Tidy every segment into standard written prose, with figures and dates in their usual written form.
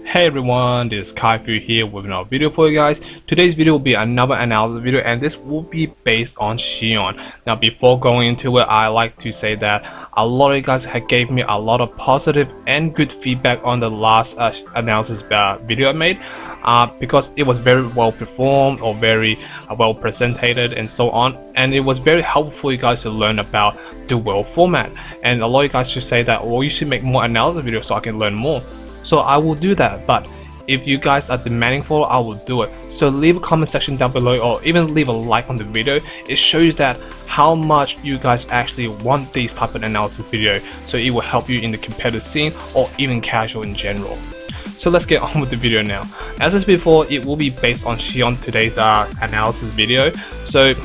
Hey everyone, this is Kaifu here with another video for you guys. Today's video will be another analysis video, and this will be based on Shion. Now before going into it, I like to say that a lot of you guys have gave me a lot of positive and good feedback on the last analysis video I made, because it was very well performed or very well presented and so on, and it was very helpful for you guys to learn about the world format. And a lot of you guys should say that, well, you should make more analysis videos so I can learn more. So I will do that, but if you guys are demanding for it, I will do it. So leave a comment section down below, or even leave a like on the video. It shows that how much you guys actually want these type of analysis video, so it will help you in the competitive scene or even casual in general. So let's get on with the video now. As I said before, it will be based on Shion today's analysis video. So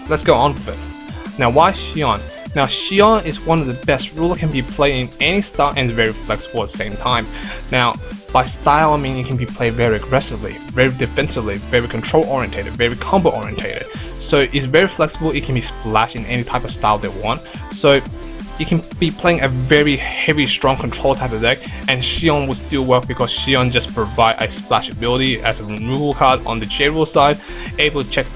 let's go on with it. Now why Shion? Now Shion is one of the best ruler can be played in any style and is very flexible at the same time. Now by style I mean it can be played very aggressively, very defensively, very control oriented, very combo oriented. So it's very flexible, it can be splashed in any type of style they want. So you can be playing a very heavy strong control type of deck, and Shion will still work because Shion just provide a splash ability as a removal card on the J rule side, able to check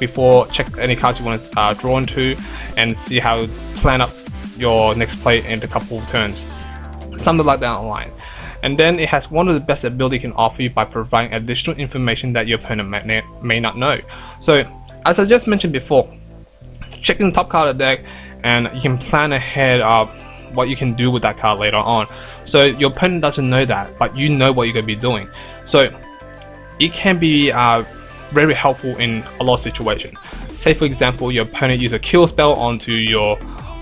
any cards you want to draw into and see how to plan up your next play in a couple of turns, something like that online. And then it has one of the best ability it can offer you by providing additional information that your opponent may not know. So as I just mentioned before, checking the top card of the deck, and you can plan ahead of what you can do with that card later on. So your opponent doesn't know that, but you know what you're going to be doing. So it can be very helpful in a lot of situations. Say for example, your opponent uses a kill spell onto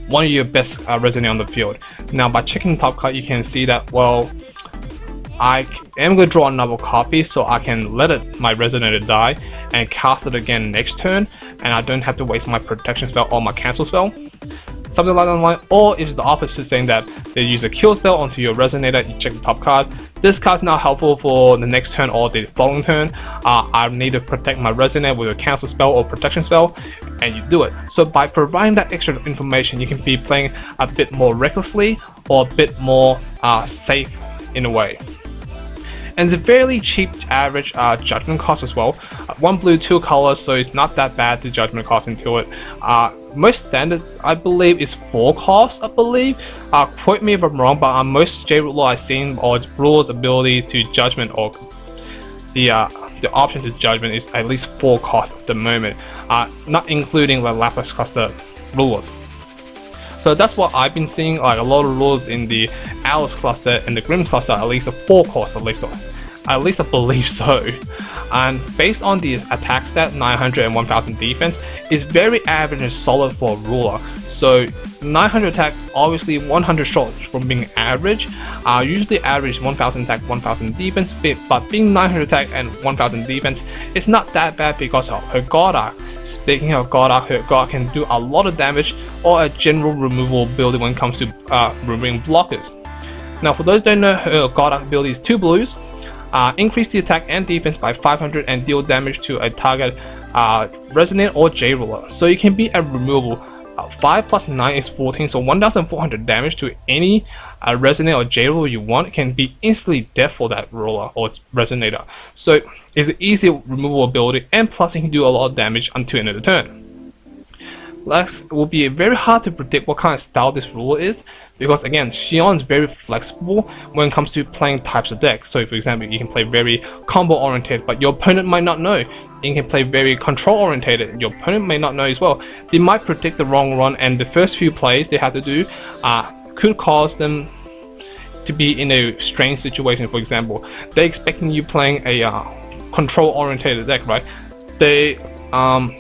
one of your best resonator on the field. Now by checking the top card, you can see that, well, I am going to draw another copy so I can let my resonator die and cast it again next turn, and I don't have to waste my protection spell or my cancel spell. Something like that online. Or if it's the opposite, saying that they use a kill spell onto your resonator, you check the top card. This card is now helpful for the next turn or the following turn. I need to protect my resonator with a cancel spell or protection spell, and you do it. So by providing that extra information, you can be playing a bit more recklessly or a bit more safe in a way. And it's a fairly cheap average judgment cost as well. One blue, two colors, so it's not that bad to judgment cost into it. Most standard, I believe, is 4 cost, I believe. Quote me if I'm wrong, but most J ruler I've seen, or ruler's ability to judgment, or the option to judgment, is at least 4 cost at the moment, not including the lapis cluster rulers. So that's what I've been seeing, like a lot of rules in the Alice cluster and the Grim cluster, at least a 4 cost, at least I believe so. And based on the attack stat, 900 and 1000 defense, is very average and solid for a ruler. So 900 attack, obviously 100 short from being average. Usually average 1000 attack, 1000 defense, but being 900 attack and 1000 defense, it's not that bad because of her God Arc. Speaking of God Arc, her God can do a lot of damage, or a general removal ability when it comes to removing blockers. Now for those who don't know, her God Arc ability is 2 blues, increase the attack and defense by 500 and deal damage to a target resonant or J ruler. So you can be a removal. 5 plus 9 is 14, so 1400 damage to any resonator or J ruler you want. It can be instantly death for that ruler or resonator. So it's an easy removal ability, and plus it can do a lot of damage until the end of the turn. It will be very hard to predict what kind of style this ruler is, because again, Shion is very flexible when it comes to playing types of decks. So for example, you can play very combo oriented, but your opponent might not know. You can play very control oriented, your opponent may not know as well. They might predict the wrong run, and the first few plays they have to do could cause them to be in a strange situation. For example, they're expecting you playing a control oriented deck, right? They go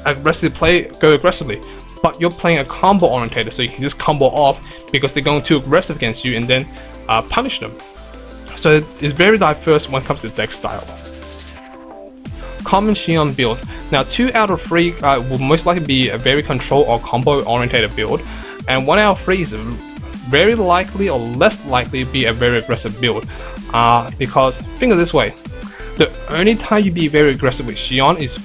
aggressively, but you're playing a combo oriented, so you can just combo off because they're going too aggressive against you, and then punish them. So it's very diverse when it comes to deck style. Common Shion build. Now 2 out of 3 will most likely be a very control or combo oriented build, and 1 out of 3 is very likely or less likely to be a very aggressive build, because think of it this way, the only time you be very aggressive with Shion is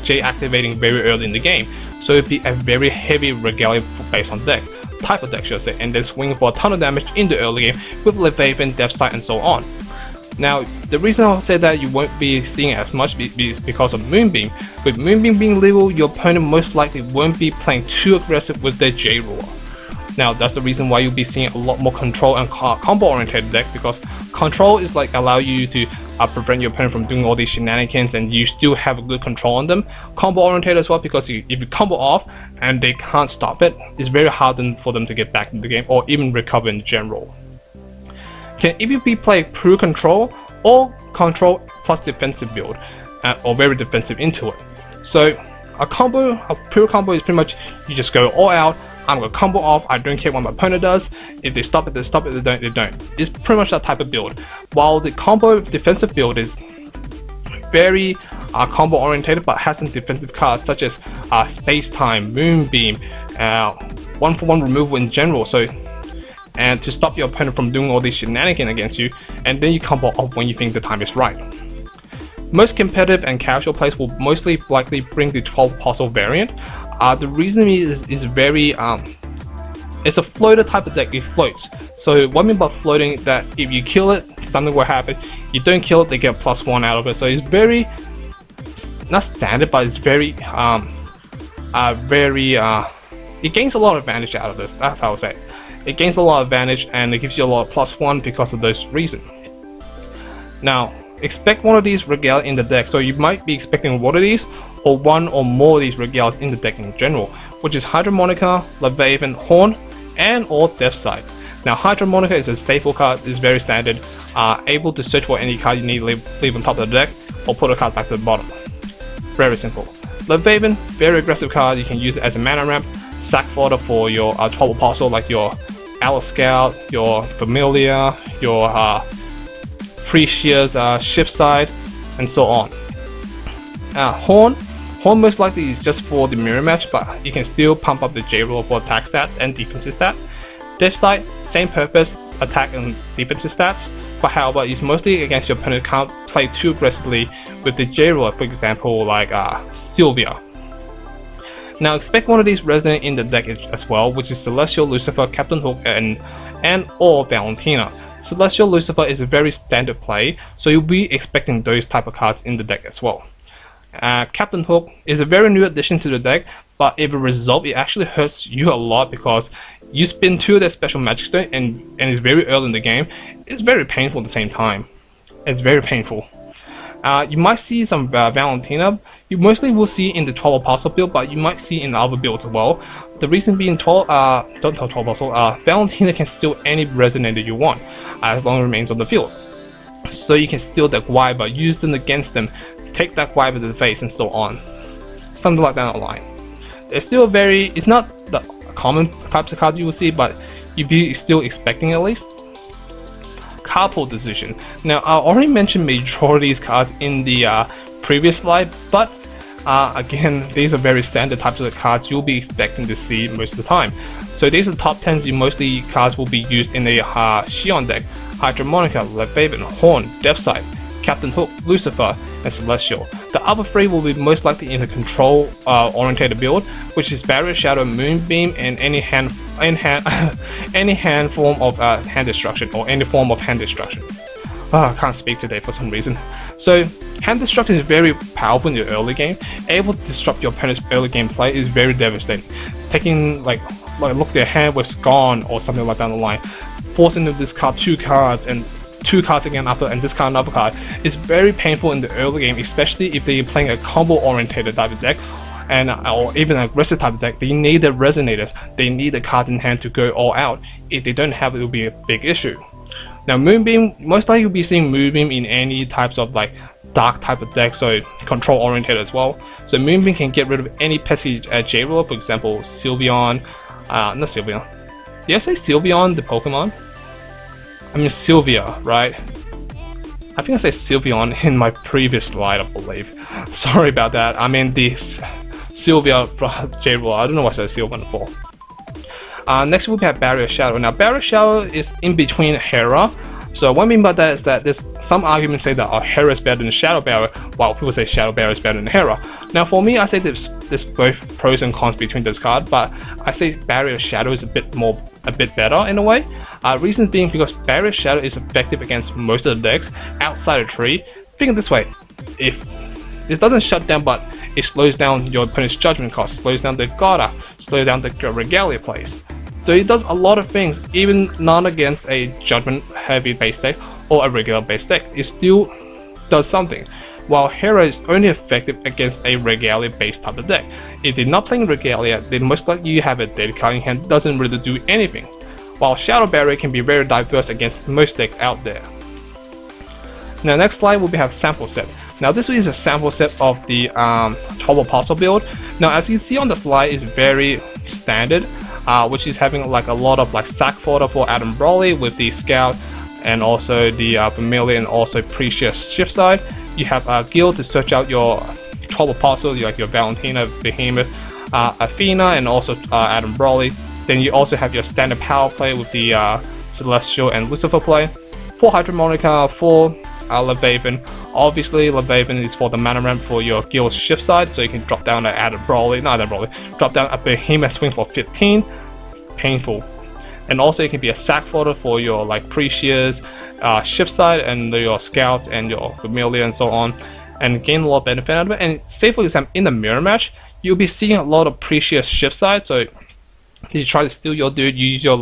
J activating very early in the game, so it'd be a very heavy regalia based on deck. type of deck should I say, and then swing for a ton of damage in the early game with Leviathan, Death Sight and so on. Now, the reason I'll say that you won't be seeing it as much is because of Moonbeam. With Moonbeam being legal, your opponent most likely won't be playing too aggressive with their J-Ruler. Now, that's the reason why you'll be seeing a lot more control and combo oriented deck, because control is like allow you to prevent your opponent from doing all these shenanigans and you still have a good control on them. Combo oriented as well, because if you combo off and they can't stop it, it's very hard for them to get back into the game or even recover in general. Can either be played pure control or control plus defensive build, or very defensive into it. So a pure combo is pretty much you just go all out. I'm gonna combo off, I don't care what my opponent does. If they stop it, they stop it, they don't, they don't. It's pretty much that type of build. While the combo defensive build is very combo orientated but has some defensive cards such as Space Time, Moonbeam, 1-for-1 removal in general. So, and to stop your opponent from doing all these shenanigans against you, and then you combo off when you think the time is right. Most competitive and casual players will mostly likely bring the 12 Apostle variant. The reason is very it's a floater type of deck. It floats. So what I mean by floating, that if you kill it, something will happen. You don't kill it, they get +1 out of it. So it's very not standard, but it's very it gains a lot of advantage out of this. That's how I say it. It gains a lot of advantage and it gives you a lot of +1 because of those reasons. Now, expect one of these regalia in the deck. So you might be expecting one of these or one or more of these regalias in the deck in general, which is Hydromonica, Leviathan, Horn, and or Death Sight. Now, Hydromonica is a staple card, is very standard, able to search for any card you need, leave on top of the deck, or put a card back to the bottom. Very simple. Leviathan, very aggressive card, you can use it as a mana ramp, sack fodder for your 12 Apostle, like your Alice Scout, your Familiar, your Precious Shift Side, and so on. Horn most likely is just for the mirror match, but you can still pump up the J-Roll for attack stat and defensive stat. Death Sight, same purpose, attack and defensive stats, but however, it's mostly against your opponent can't play too aggressively with the J-Roll, for example, like Sylvia. Now expect one of these resonate in the deck as well, which is Celestial, Lucifer, Captain Hook, and or Valentina. Celestial Lucifer is a very standard play, so you'll be expecting those type of cards in the deck as well. Captain Hook is a very new addition to the deck, but if a result, it actually hurts you a lot because you spin 2 of their special magic stone and it's very early in the game. It's very painful at the same time. It's very painful. You might see some Valentina. You mostly will see in the 12 Apostle build, but you might see in the other builds as well. The reason being 12 Apostle, Valentina can steal any resonator you want, as long as it remains on the field. So you can steal that Wyber, use them against them, take that Wyber to the face, and so on. Something like that online. It's still it's not the common types of cards you will see, but you'd be still expecting at least. Carpool Decision. Now, I already mentioned majority of these cards in the previous slide, but again, these are very standard types of cards you'll be expecting to see most of the time. So these are the top 10s mostly cards will be used in the Shion deck: Hydromonica, Leviathan, Horn, Death Sight, Captain Hook, Lucifer, and Celestial. The other 3 will be most likely in a control orientated build, which is Barrier, Shadow, Moonbeam, and any hand form of hand destruction, or any form of hand destruction. I can't speak today for some reason. So hand destruction is very powerful in the early game. Able to disrupt your opponent's early game play is very devastating. Taking like look, their hand was gone or something like down the line, forcing them to discard 2 cards and 2 cards again after and discard another card. It's very painful in the early game, especially if they're playing a combo oriented type of deck, and or even an aggressive type of deck. They need the resonators, they need the card in hand to go all out. If they don't have it, will be a big issue. Now Moonbeam, most likely you'll be seeing Moonbeam in any types of like dark type of deck, so control oriented as well. So Moonbeam can get rid of any pesky J-Roller, for example Sylveon, not Sylveon. Did I say Sylveon, the Pokemon? I mean Sylvia, right? I think I said Sylveon in my previous slide, I believe. Sorry about that. I mean this Sylvia J-Roller. I don't know what I said Sylveon for. Next we have Barrier Shadow. Now Barrier Shadow is in between Hera. So what I mean by that is that there's some arguments say that Hera is better than Shadow Barrier, while people say Shadow Barrier is better than Hera. Now for me, I say there's both pros and cons between this card, but I say Barrier Shadow is a bit more a bit better in a way. Reason being because Barrier Shadow is effective against most of the decks outside of tree. Think of this way, if this doesn't shut down but it slows down your opponent's judgment cost, slows down the Garda, slows down the Regalia plays. So it does a lot of things, even not against a judgment heavy base deck or a regular base deck, it still does something. While Hera is only effective against a Regalia based type of deck. If they're not playing Regalia, then most likely you have a dead card in hand, doesn't really do anything. While Shadow Barrier can be very diverse against most decks out there. Now next slide we have sample set. Now this is a sample set of the 12 Apostle build. Now as you can see on the slide, it's very standard, which is having like a lot of like sack fodder for Adam Brawley with the Scout and also the Familiar and also Precious Shift side. You have a guild to search out your 12 Apostles, like your Valentina, Behemoth, Athena, and also Adam Brawley. Then you also have your standard power play with the Celestial and Lucifer play. 4 Hydromonica, 4 Leviathan. Obviously, Leviathan is for the mana ramp for your guild shift side, so you can drop down an Adam Brawley, drop down a Behemoth swing for 15. Painful. And also it can be a sack fodder for your like Precious, shift side and your Scouts and your Familiar and so on, and gain a lot of benefit out of it. And say for example in the mirror match, you'll be seeing a lot of Precious shift side, so you try to steal your dude, you use your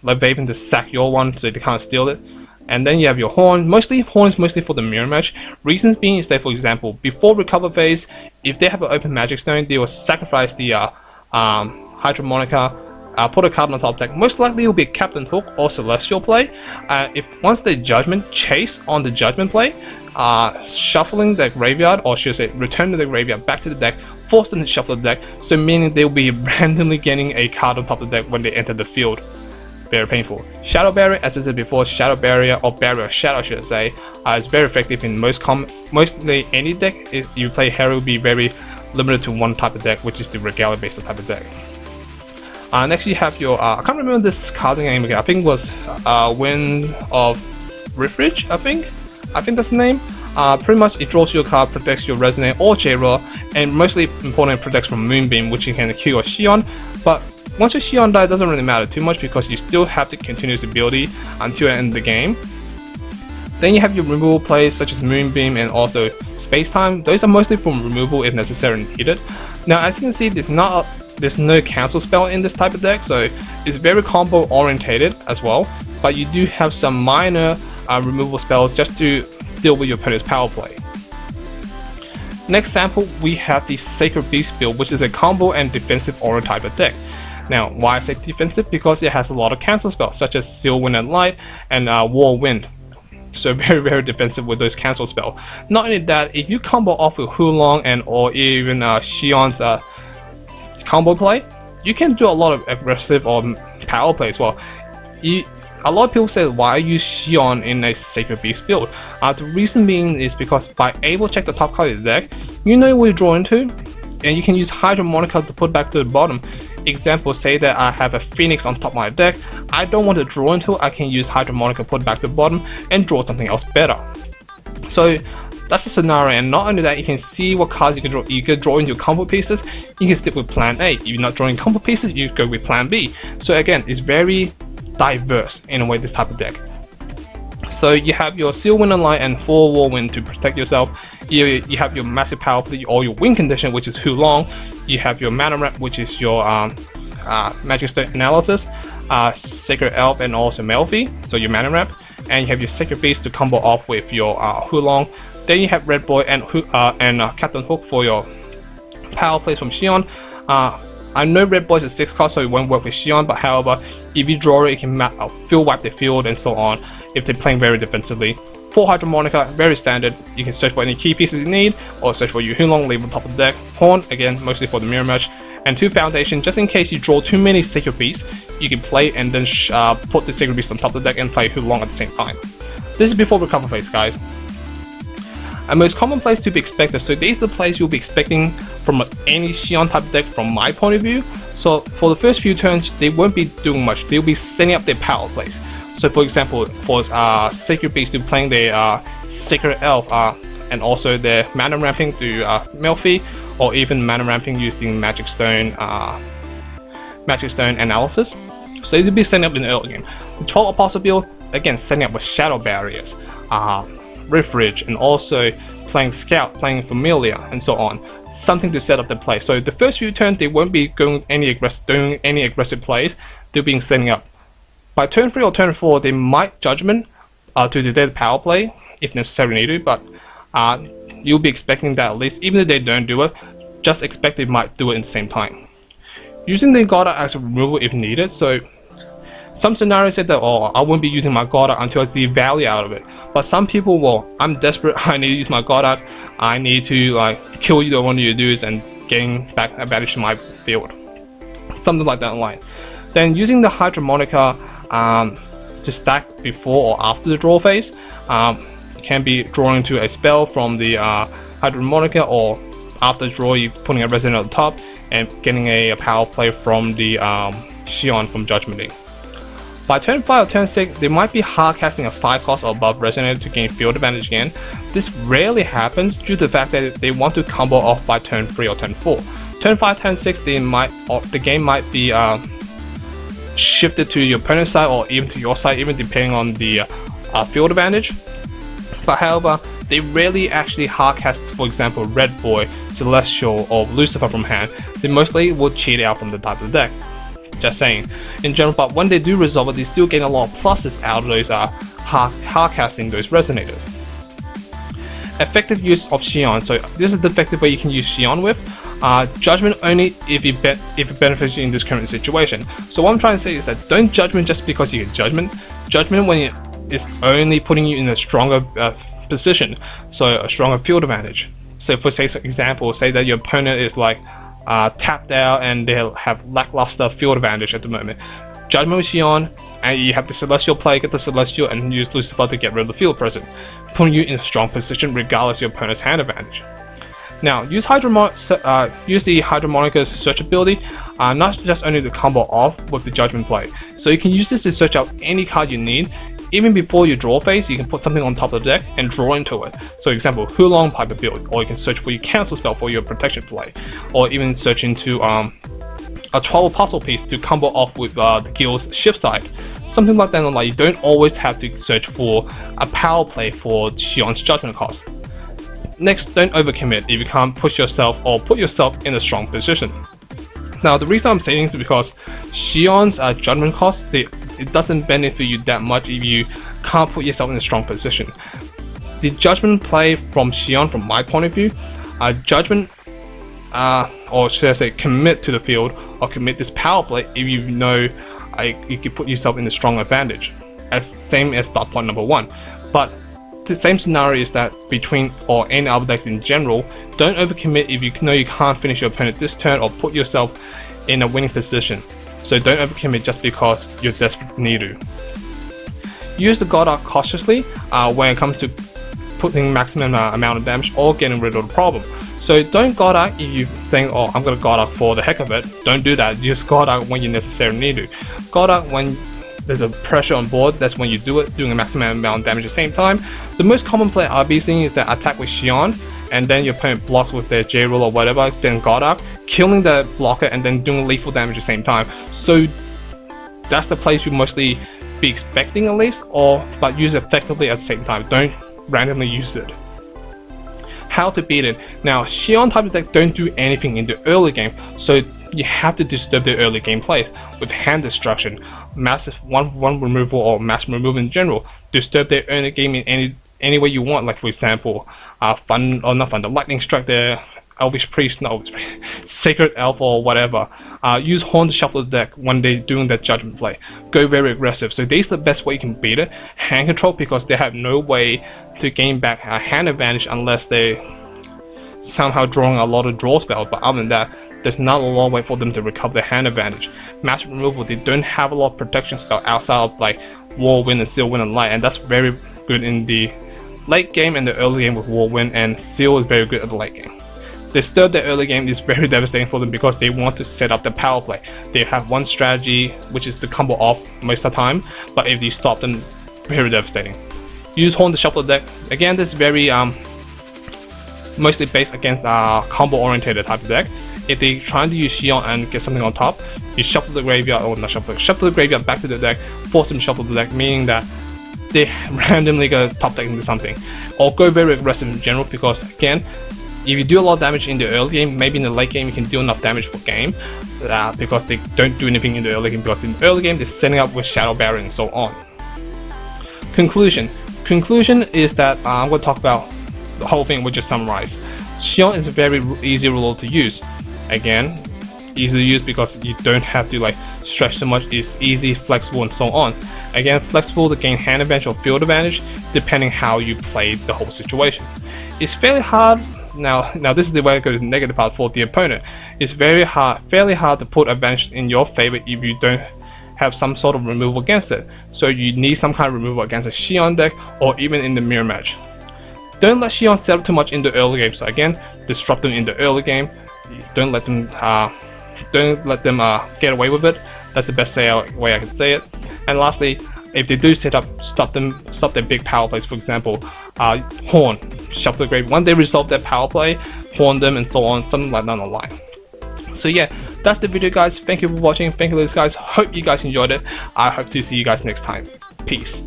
Leviathan to sack your one so they can't steal it. And then you have your Horn. Horn is mostly for the mirror match. Reasons being is that, for example, before recover phase, if they have an open magic stone, they will sacrifice the Hydromonica, put a card on top deck. Most likely it will be Captain Hook or Celestial play. If once the Judgment chase on the Judgment play, shuffling the graveyard, or should I say return the graveyard back to the deck, force them to shuffle the deck, so meaning they will be randomly getting a card on top of the deck when they enter the field. Very painful. Shadow Barrier, as I said before, Shadow Barrier or Barrier Shadow should I say, is very effective in mostly any deck. If you play Hero, will be very limited to one type of deck, which is the Regalia based type of deck. Next you have your, I can't remember this card name again, I think it was Wind of Riffridge, I think that's the name. Pretty much it draws your card, protects your Resonate or J-Roll, and mostly important protects from Moonbeam, which you can kill your Shion. But once your Shion dies, it doesn't really matter too much because you still have the continuous ability until the end of the game. Then you have your removal plays such as Moonbeam and also Space Time. Those are mostly from removal if necessary and needed. Now as you can see, there's no cancel spell in this type of deck, so it's very combo orientated as well. But you do have some minor removal spells just to deal with your opponent's power play. Next sample, we have the Sacred Beast build, which is a combo and defensive aura type of deck. Now, why I say defensive? Because it has a lot of cancel spells such as Seal Wind and Light and War Wind. So very defensive with those cancel spells. Not only that, if you combo off with Hulong and or even Shion's combo play, you can do a lot of aggressive or power play as well. A lot of people say why use Shion in a Sacred Beast build. The reason being is because by able to check the top card of the deck, you know what you draw into, and you can use Hydromonica to put back to the bottom. Example, say that I have a Phoenix on top of my deck, I don't want to draw into it, I can use Hydromonica, put back to the bottom, and draw something else better. So that's the scenario, and not only that, you can see what cards you can draw. You can draw into combo pieces, you can stick with plan A. If you're not drawing combo pieces, you go with plan B. So again, it's very diverse in a way, this type of deck. So you have your Seal Wind and Light and 4 War Wind to protect yourself. You have your massive power play or your win condition, which is Hulong. You have your mana ramp, which is your magic stone analysis, Sacred Elf and also Melfi, so your mana ramp. And you have your Sacred Beast to combo off with your Hulong. Then you have Red Boy and Captain Hook for your power plays from Shion. I know Red Boy is a 6 cost, so it won't work with Shion, but however, if you draw it, it can field wipe the field and so on if they're playing very defensively. 4 Hydromonica, very standard. You can search for any key pieces you need, or search for your Hulong, leave on top of the deck. Horn, again, mostly for the mirror match. And 2 Foundation, just in case you draw too many Sacred Beasts, you can play and then put the Sacred Beast on top of the deck and play Hulong at the same time. This is before recover phase, guys. And most common plays to be expected, so these are the plays you'll be expecting from any Shion type deck from my point of view. So for the first few turns, they won't be doing much, they'll be setting up their power plays. So for example, for Sacred Beast, they're playing their Sacred Elf and also their mana ramping to Melfi, or even mana ramping using Magic Stone Magic Stone analysis. So you'll be setting up in the early game. The 12 Apostle build, again, setting up with Shadow Barriers, Rift Ridge, and also playing Scout, playing Familiar, and so on. Something to set up the play. So the first few turns, they won't be doing any aggressive plays. They're being setting up. By turn 3 or turn 4, they might Judgment to do their power play, if necessary needed, but you'll be expecting that at least, even if they don't do it, just expect they might do it in the same time. Using the Goddard as a removal if needed. So some scenarios said that, oh, I won't be using my Goddard until I see value out of it. But some people, well, I'm desperate, I need to use my Goddard, I need to kill either one of your dudes and gain back advantage to my field. Something like that in line. Then using the Hydromonica to stack before or after the draw phase, can be drawing into a spell from the Hydromonica, or after the draw you putting a Resident on the top and getting a power play from the Shion from Judgmenting. By turn 5 or turn 6, they might be hard casting a 5 cost or above Resonator to gain field advantage again. This rarely happens due to the fact that they want to combo off by turn 3 or turn 4. Turn 5, turn 6, the game might be shifted to your opponent's side or even to your side, even depending on the field advantage. But however, they rarely actually hard cast, for example, Red Boy, Celestial, or Lucifer from hand. They mostly will cheat out from the type of deck. Just saying, in general, but when they do resolve it, they still gain a lot of pluses out of those hard casting those Resonators. Effective use of Shion. So this is the effective way you can use Shion with. Judgment only if it benefits you in this current situation. So what I'm trying to say is that don't Judgment just because you get Judgment. Judgment when it's only putting you in a stronger position, so a stronger field advantage. So for example, say that your opponent is tapped out and they have lackluster field advantage at the moment. Judgment with Shion, and you have the Celestial play, get the Celestial, and use Lucifer to get rid of the field present, putting you in a strong position regardless of your opponent's hand advantage. Now, use the Hydromonica search ability, not just only to combo off with the Judgment play. So you can use this to search out any card you need. Even before your draw phase, you can put something on top of the deck and draw into it. So example, Hulong Piper build, or you can search for your cancel spell for your protection play, or even search into a 12 Apostle piece to combo off with the guild's shift side. Something like that, like you don't always have to search for a power play for Shion's Judgment cost. Next, don't overcommit if you can't push yourself or put yourself in a strong position. Now, the reason I'm saying this is because Shion's Judgment cost, it doesn't benefit you that much if you can't put yourself in a strong position. The Judgment play from Shion, from my point of view, Judgment, or should I say commit to the field, or commit this power play if you know you can put yourself in a strong advantage, same as start point number 1. But the same scenario is that between or any other decks in general, don't overcommit if you know you can't finish your opponent this turn or put yourself in a winning position. So don't overcommit just because you're desperate need to. Use the Goddard cautiously when it comes to putting maximum amount of damage or getting rid of the problem. So don't Goddard if you're saying, oh, I'm gonna Goddard for the heck of it. Don't do that. Use Goddard when you necessarily need to. Goddard when there's a pressure on board, that's when you do it, doing a maximum amount of damage at the same time. The most common play I'll be seeing is that attack with Shion, and then your opponent blocks with their J-Rule or whatever, then Goddard, killing the blocker and then doing lethal damage at the same time. So that's the place you mostly be expecting at least, but use it effectively at the same time. Don't randomly use it. How to beat it. Now, Shion type of deck don't do anything in the early game, so you have to disturb the early game plays with hand destruction, massive one removal, or mass removal in general. Disturb their early game in any way you want, like for example, the lightning strike their Elvish Priest, Sacred Elf or whatever. Use Horn to shuffle the deck when they're doing that Judgment play. Go very aggressive. So this is the best way you can beat it. Hand control, because they have no way to gain back a hand advantage unless they somehow drawing a lot of draw spells. But other than that, there's not a long way for them to recover their hand advantage. Mass removal, they don't have a lot of protection spell outside of like Whirlwind and Seal Wind and Light, and that's very good in the late game and the early game with Whirlwind, and Seal is very good at the late game. Disturb the early game is very devastating for them because they want to set up the power play. They have one strategy, which is to combo off most of the time, but if you stop them, very devastating. Use Horn to shuffle the deck. Again, this is very mostly based against combo oriented type of deck. if they're trying to use Shion and get something on top, you shuffle the graveyard, or not shuffle the graveyard back to the deck, force them to shuffle the deck, meaning that they randomly go top deck into something, or go very aggressive in general, because again, if you do a lot of damage in the early game, maybe in the late game you can do enough damage for game, because they don't do anything in the early game, because in the early game they're setting up with Shadow Barrier and so on. Conclusion is that I'm going to talk about the whole thing, which is summarize. Shion is a very easy ruler to use. Again, easy to use because you don't have to like stretch so much. It's easy, flexible, and so on. Again, flexible to gain hand advantage or field advantage depending how you play the whole situation. It's fairly hard. Now this is the way I go to the negative part for the opponent. It's fairly hard to put advantage in your favor if you don't have some sort of removal against it. So you need some kind of removal against a Shion deck, or even in the mirror match. Don't let Shion set up too much in the early game. So again, disrupt them in the early game. Don't let them get away with it. That's the best way I can say it. And lastly, if they do set up, stop their big power plays. For example, Horn, shuffle the grave. When they resolve their power play, Horn them and so on, something like that on the line. So yeah, that's the video, guys. Thank you for watching. Thank you, guys. Hope you guys enjoyed it. I hope to see you guys next time. Peace.